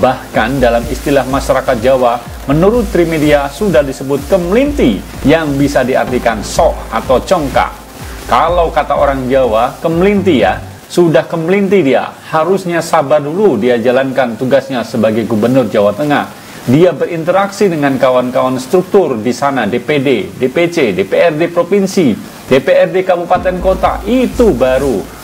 Bahkan dalam istilah masyarakat Jawa, menurut Trimedia sudah disebut kemelinti yang bisa diartikan sok atau congkak. Kalau kata orang Jawa, kemelinti ya, sudah kemelinti dia, harusnya sabar dulu dia jalankan tugasnya sebagai gubernur Jawa Tengah. Dia berinteraksi dengan kawan-kawan struktur di sana, DPD, DPC, DPRD provinsi, DPRD kabupaten kota, itu baru.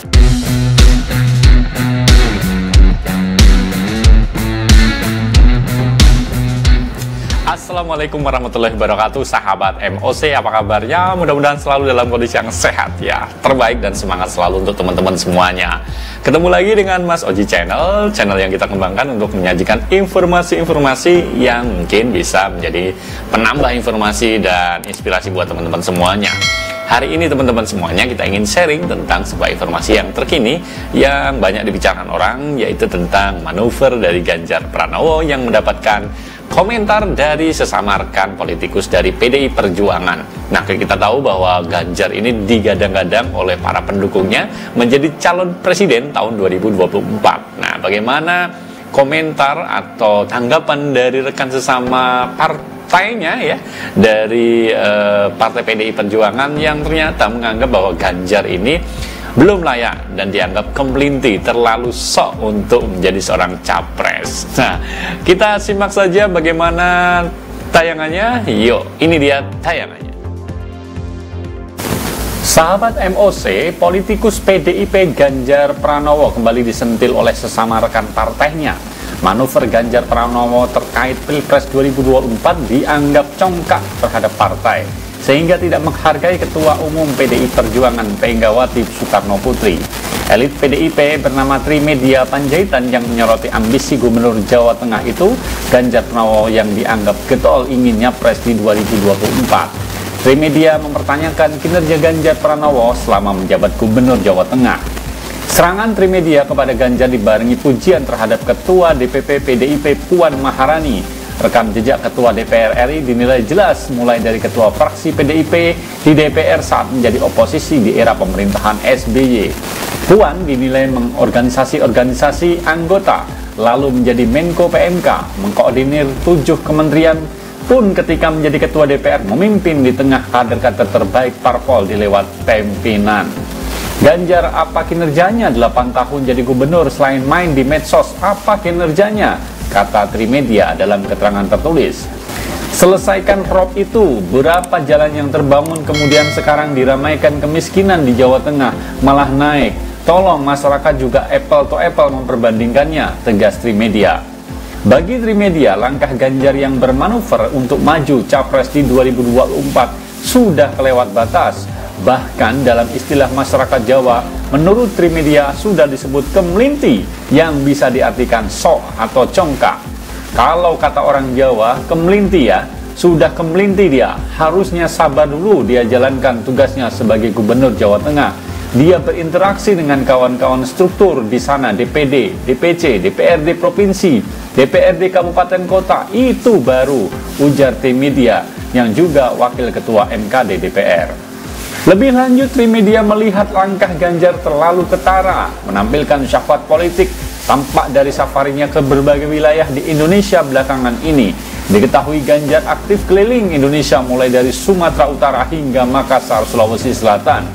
Assalamualaikum warahmatullahi wabarakatuh, sahabat MOC, apa kabarnya? Mudah-mudahan selalu dalam kondisi yang sehat ya, terbaik dan semangat selalu untuk teman-teman semuanya. Ketemu lagi dengan Mas Oji channel yang kita kembangkan untuk menyajikan informasi-informasi yang mungkin bisa menjadi penambah informasi dan inspirasi buat teman-teman semuanya. Hari ini teman-teman semuanya kita ingin sharing tentang sebuah informasi yang terkini yang banyak dibicarakan orang, yaitu tentang manuver dari Ganjar Pranowo yang mendapatkan komentar dari sesama rekan politikus dari PDI Perjuangan. Nah, kita tahu bahwa Ganjar ini digadang-gadang oleh para pendukungnya menjadi calon presiden tahun 2024. Nah, bagaimana komentar atau tanggapan dari rekan sesama partainya ya, dari partai PDI Perjuangan yang ternyata menganggap bahwa Ganjar ini belum layak dan dianggap kemelinti, terlalu sok untuk menjadi seorang capres. Nah, kita simak saja bagaimana tayangannya. Yuk, ini dia tayangannya. Sahabat MOC, politikus PDIP Ganjar Pranowo kembali disentil oleh sesama rekan partainya. Manuver Ganjar Pranowo terkait Pilpres 2024 dianggap congkak terhadap partai, sehingga tidak menghargai Ketua Umum PDI Perjuangan Megawati Soekarno Putri. Elit PDIP bernama Trimedia Panjaitan yang menyoroti ambisi Gubernur Jawa Tengah itu, Ganjar Pranowo yang dianggap getol ingin nyapres di 2024. Trimedia mempertanyakan kinerja Ganjar Pranowo selama menjabat Gubernur Jawa Tengah. Serangan Trimedia kepada Ganjar dibarengi pujian terhadap Ketua DPP PDIP Puan Maharani. Rekam jejak Ketua DPR RI dinilai jelas mulai dari Ketua fraksi PDIP di DPR saat menjadi oposisi di era pemerintahan SBY. Puan dinilai mengorganisasi-organisasi anggota, lalu menjadi Menko PMK, mengkoordinir 7 kementerian, pun ketika menjadi Ketua DPR memimpin di tengah kader-kader terbaik parpol di lewat pimpinan. Ganjar, apa kinerjanya 8 tahun jadi gubernur selain main di medsos? Apa kinerjanya? Kata Trimedia dalam keterangan tertulis. Selesaikan rob itu, berapa jalan yang terbangun kemudian sekarang diramaikan kemiskinan di Jawa Tengah malah naik. Tolong masyarakat juga apple to apple memperbandingkannya, tegas Trimedia. Bagi Trimedia, langkah Ganjar yang bermanuver untuk maju capres di 2024 sudah kelewat batas. Bahkan dalam istilah masyarakat Jawa, menurut Trimedia sudah disebut kemelinti yang bisa diartikan sok atau congkak. Kalau kata orang Jawa, kemelinti ya, sudah kemelinti dia, harusnya sabar dulu dia jalankan tugasnya sebagai gubernur Jawa Tengah. Dia berinteraksi dengan kawan-kawan struktur di sana, DPD, DPC, DPRD provinsi, DPRD kabupaten kota, itu baru, ujar Trimedia yang juga wakil ketua MKD DPR. Lebih lanjut, Trimedia melihat langkah Ganjar terlalu ketara, menampilkan syahwat politik tampak dari safarinya ke berbagai wilayah di Indonesia belakangan ini. Diketahui Ganjar aktif keliling Indonesia mulai dari Sumatera Utara hingga Makassar, Sulawesi Selatan.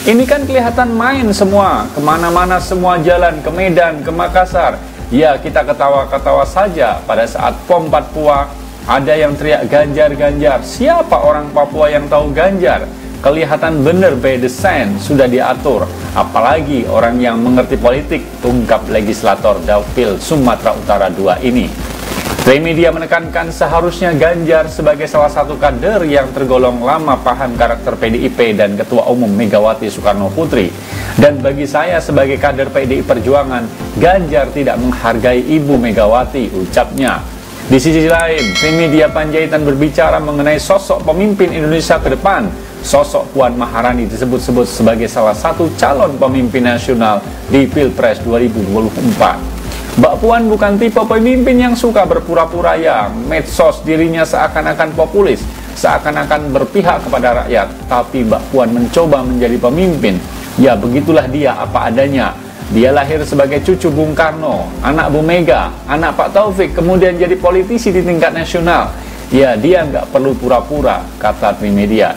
Ini kan kelihatan main semua, kemana-mana semua jalan, ke Medan, ke Makassar. Ya, kita ketawa-ketawa saja pada saat POM Papua ada yang teriak Ganjar-Ganjar. Siapa orang Papua yang tahu Ganjar? Kelihatan bener by design, sudah diatur. Apalagi orang yang mengerti politik, tungkap legislator Dapil Sumatera Utara 2 ini. Trimedia menekankan seharusnya Ganjar sebagai salah satu kader yang tergolong lama paham karakter PDIP dan Ketua Umum Megawati Soekarno Putri. Dan bagi saya sebagai kader PDI Perjuangan, Ganjar tidak menghargai Ibu Megawati, ucapnya. Di sisi lain, Trimedia Panjaitan berbicara mengenai sosok pemimpin Indonesia ke depan. Sosok Puan Maharani disebut-sebut sebagai salah satu calon pemimpin nasional di Pilpres 2024. Mbak Puan bukan tipe pemimpin yang suka berpura-pura ya, medsos dirinya seakan-akan populis, seakan-akan berpihak kepada rakyat. Tapi Mbak Puan mencoba menjadi pemimpin. Ya begitulah dia apa adanya. Dia lahir sebagai cucu Bung Karno, anak Bu Mega, anak Pak Taufik, kemudian jadi politisi di tingkat nasional. Ya, dia nggak perlu pura-pura, kata Trimedia.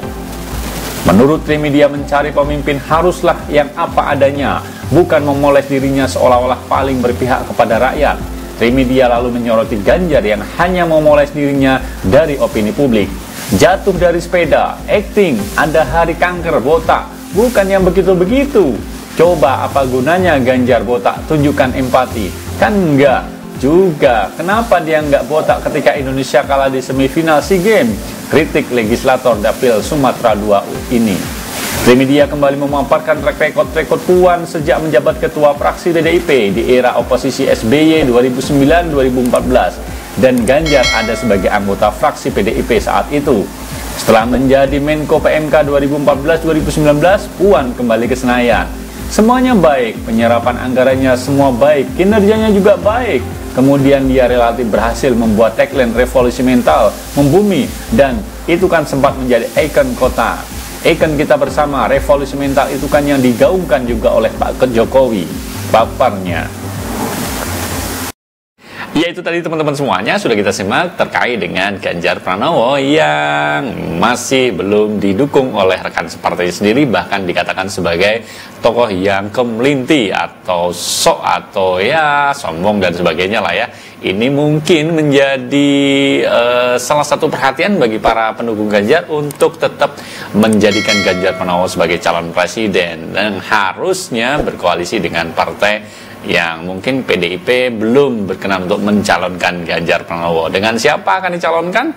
Menurut Trimedia, mencari pemimpin haruslah yang apa adanya, bukan memoles dirinya seolah-olah paling berpihak kepada rakyat. Trimedia lalu menyoroti Ganjar yang hanya memoles dirinya dari opini publik. Jatuh dari sepeda, acting, ada hari kanker, botak, bukan yang begitu-begitu. Coba apa gunanya Ganjar botak, tunjukkan empati. Kan enggak juga. Kenapa dia nggak botak ketika Indonesia kalah di semifinal SEA Games? Kritik legislator Dapil Sumatera II ini. Trimedia kembali memaparkan rekod Puan sejak menjabat ketua fraksi PDIP di era oposisi SBY 2009-2014 dan Ganjar ada sebagai anggota fraksi PDIP saat itu. Setelah menjadi Menko PMK 2014-2019, Puan kembali ke Senayan. Semuanya baik, penyerapan anggarannya semua baik, kinerjanya juga baik. Kemudian dia relatif berhasil membuat tagline revolusi mental, membumi, dan itu kan sempat menjadi ikon kota. Ikon kita bersama, revolusi mental itu kan yang digaungkan juga oleh Pak Jokowi, paparnya. Ya, itu tadi teman-teman semuanya sudah kita simak terkait dengan Ganjar Pranowo yang masih belum didukung oleh rekan separtai sendiri, bahkan dikatakan sebagai tokoh yang kemelinti atau sok atau ya sombong dan sebagainya lah ya. Ini mungkin menjadi salah satu perhatian bagi para pendukung Ganjar untuk tetap menjadikan Ganjar Pranowo sebagai calon presiden dan harusnya berkoalisi dengan partai yang mungkin PDIP belum berkenan untuk mencalonkan Ganjar Pranowo. Dengan siapa akan dicalonkan?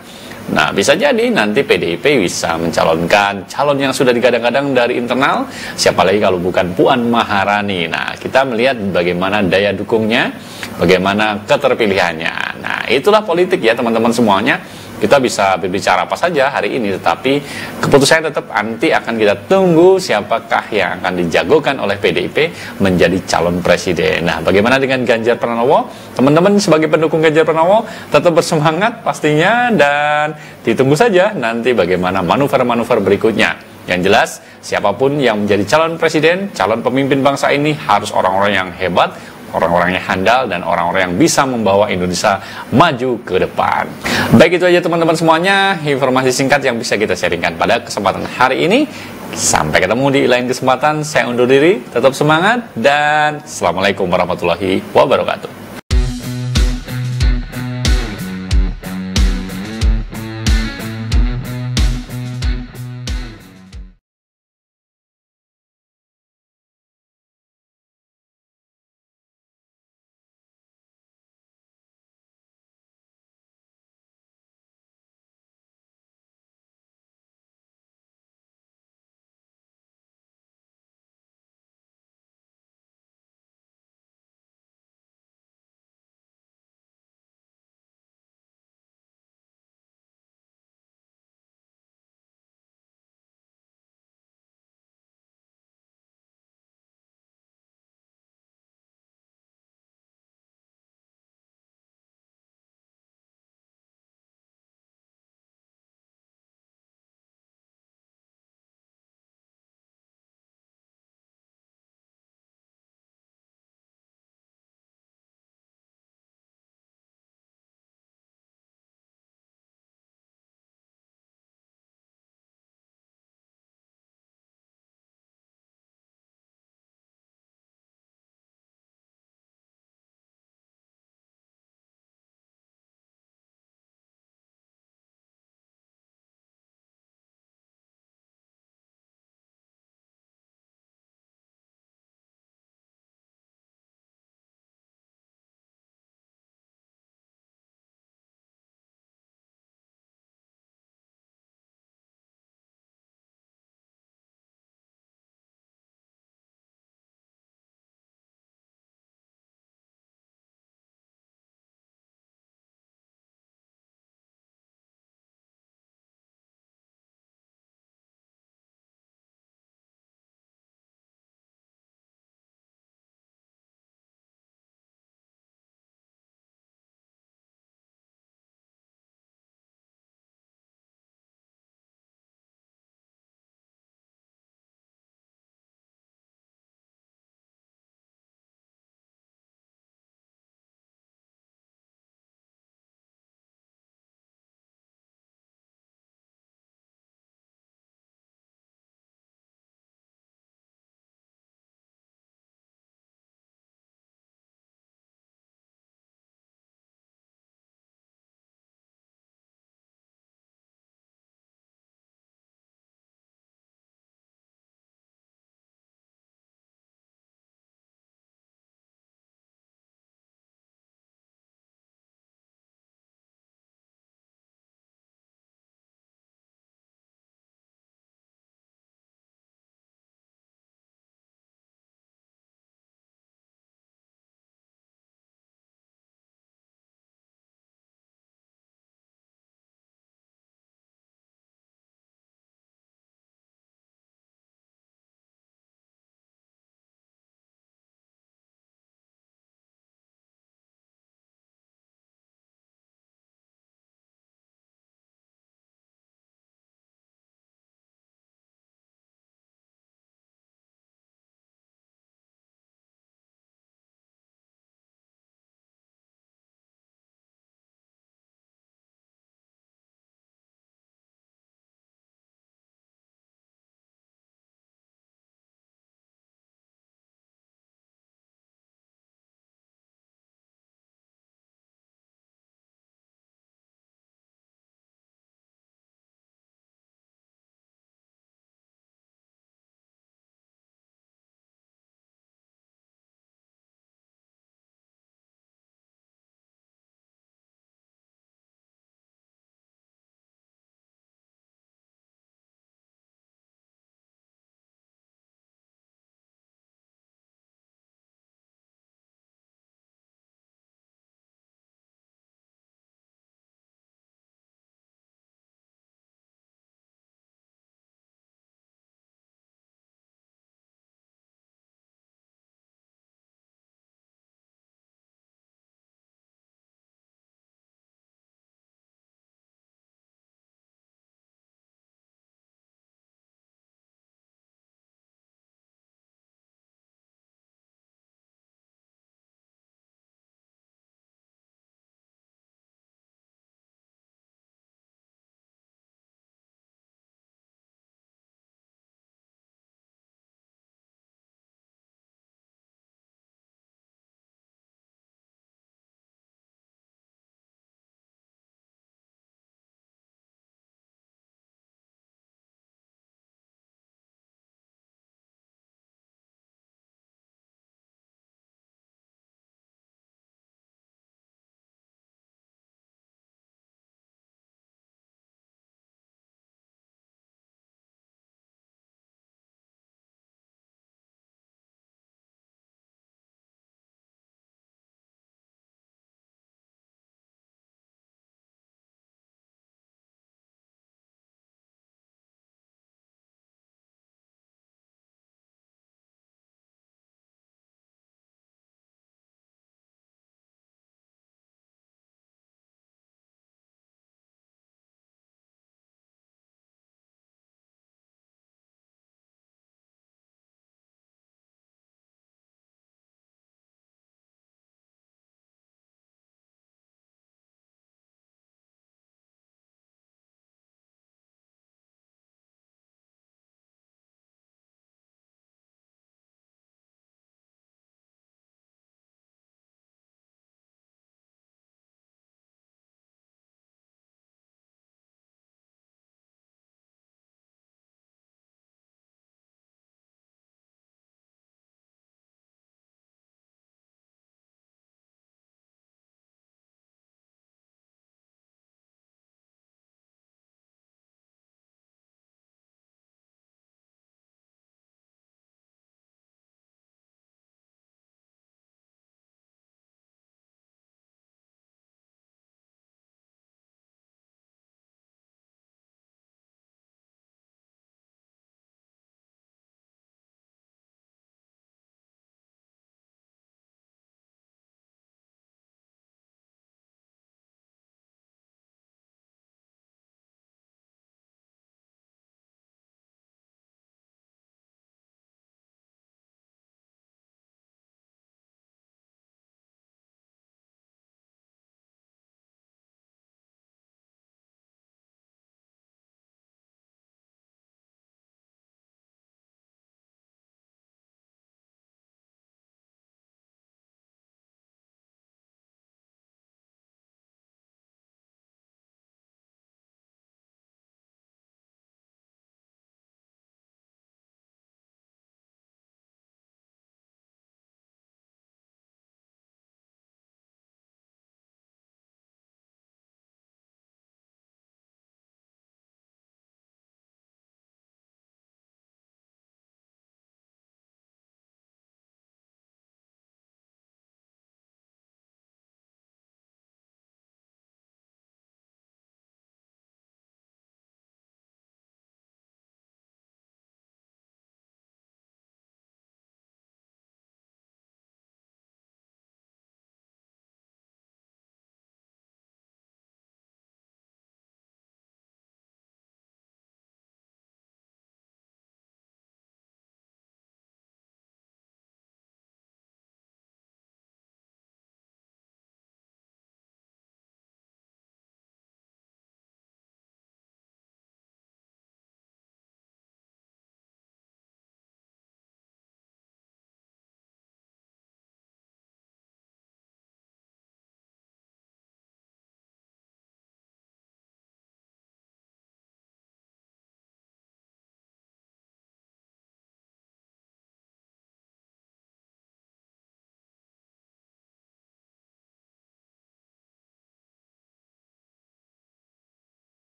Nah, bisa jadi nanti PDIP bisa mencalonkan calon yang sudah digadang-gadang dari internal. Siapa lagi kalau bukan Puan Maharani. Nah, kita melihat bagaimana daya dukungnya, bagaimana keterpilihannya. Nah, itulah politik ya teman-teman semuanya. Kita bisa berbicara apa saja hari ini, tetapi keputusannya tetap nanti akan kita tunggu siapakah yang akan dijagokan oleh PDIP menjadi calon presiden. Nah, bagaimana dengan Ganjar Pranowo? Teman-teman sebagai pendukung Ganjar Pranowo tetap bersemangat pastinya dan ditunggu saja nanti bagaimana manuver-manuver berikutnya. Yang jelas, siapapun yang menjadi calon presiden, calon pemimpin bangsa ini harus orang-orang yang hebat, orang-orang yang handal, dan orang-orang yang bisa membawa Indonesia maju ke depan. Baik, itu aja teman-teman semuanya, informasi singkat yang bisa kita sharingkan pada kesempatan hari ini. Sampai ketemu di lain kesempatan, saya undur diri, tetap semangat, dan Assalamualaikum warahmatullahi wabarakatuh.